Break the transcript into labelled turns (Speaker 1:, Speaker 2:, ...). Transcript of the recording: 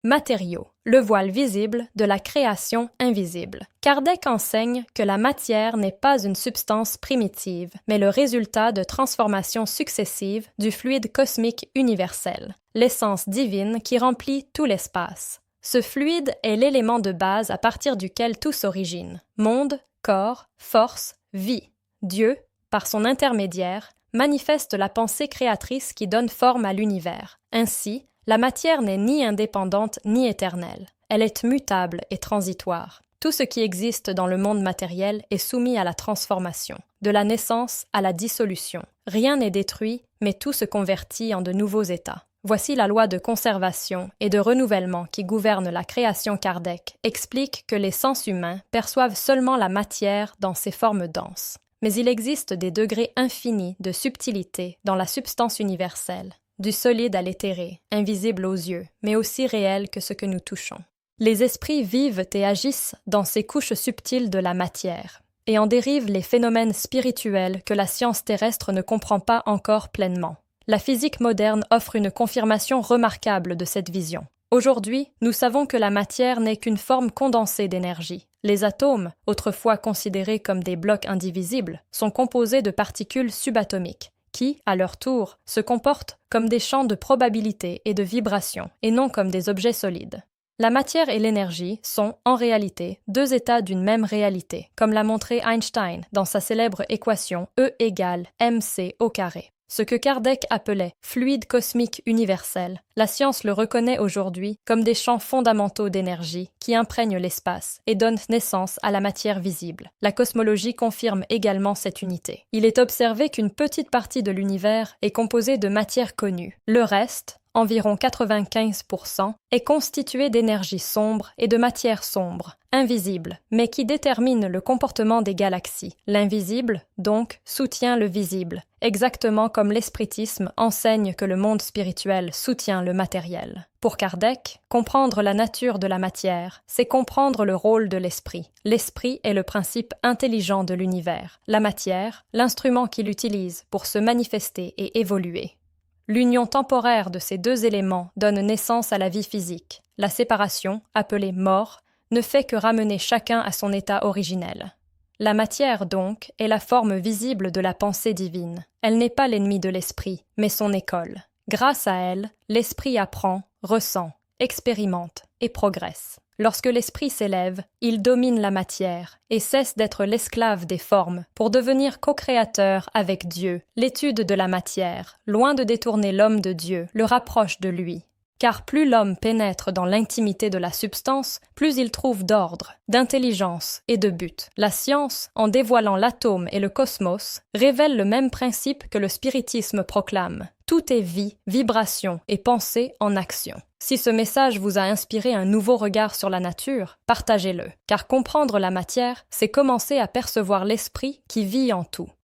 Speaker 1: Matériaux, le voile visible de la création invisible. Kardec enseigne que la matière n'est pas une substance primitive, mais le résultat de transformations successives du fluide cosmique universel, l'essence divine qui remplit tout l'espace. Ce fluide est l'élément de base à partir duquel tout s'origine. Monde, corps, force, vie. Dieu, par son intermédiaire, manifeste la pensée créatrice qui donne forme à l'univers. Ainsi, la matière n'est ni indépendante ni éternelle. Elle est mutable et transitoire. Tout ce qui existe dans le monde matériel est soumis à la transformation, de la naissance à la dissolution. Rien n'est détruit, mais tout se convertit en de nouveaux états. Voici la loi de conservation et de renouvellement qui gouverne la création. Kardec explique que les sens humains perçoivent seulement la matière dans ses formes denses. Mais il existe des degrés infinis de subtilité dans la substance universelle, du solide à l'éthéré, invisible aux yeux, mais aussi réel que ce que nous touchons. Les esprits vivent et agissent dans ces couches subtiles de la matière, et en dérivent les phénomènes spirituels que la science terrestre ne comprend pas encore pleinement. La physique moderne offre une confirmation remarquable de cette vision. Aujourd'hui, nous savons que la matière n'est qu'une forme condensée d'énergie. Les atomes, autrefois considérés comme des blocs indivisibles, sont composés de particules subatomiques, qui, à leur tour, se comportent comme des champs de probabilité et de vibration, et non comme des objets solides. La matière et l'énergie sont, en réalité, deux états d'une même réalité, comme l'a montré Einstein dans sa célèbre équation E égale mc au carré. Ce que Kardec appelait fluide cosmique universel, la science le reconnaît aujourd'hui comme des champs fondamentaux d'énergie qui imprègnent l'espace et donnent naissance à la matière visible. La cosmologie confirme également cette unité. Il est observé qu'une petite partie de l'univers est composée de matière connue. Le reste, environ 95%, est constitué d'énergie sombre et de matière sombre, invisible, mais qui détermine le comportement des galaxies. L'invisible, donc, soutient le visible, exactement comme l'espiritisme enseigne que le monde spirituel soutient le matériel. Pour Kardec, comprendre la nature de la matière, c'est comprendre le rôle de l'esprit. L'esprit est le principe intelligent de l'univers, la matière, l'instrument qu'il utilise pour se manifester et évoluer. L'union temporaire de ces deux éléments donne naissance à la vie physique. La séparation, appelée mort, ne fait que ramener chacun à son état originel. La matière, donc, est la forme visible de la pensée divine. Elle n'est pas l'ennemi de l'esprit, mais son école. Grâce à elle, l'esprit apprend, ressent, expérimente et progresse. Lorsque l'esprit s'élève, il domine la matière et cesse d'être l'esclave des formes pour devenir co-créateur avec Dieu. L'étude de la matière, loin de détourner l'homme de Dieu, le rapproche de lui. Car plus l'homme pénètre dans l'intimité de la substance, plus il trouve d'ordre, d'intelligence et de but. La science, en dévoilant l'atome et le cosmos, révèle le même principe que le spiritisme proclame. Tout est vie, vibration et pensée en action. Si ce message vous a inspiré un nouveau regard sur la nature, partagez-le. Car comprendre la matière, c'est commencer à percevoir l'esprit qui vit en tout.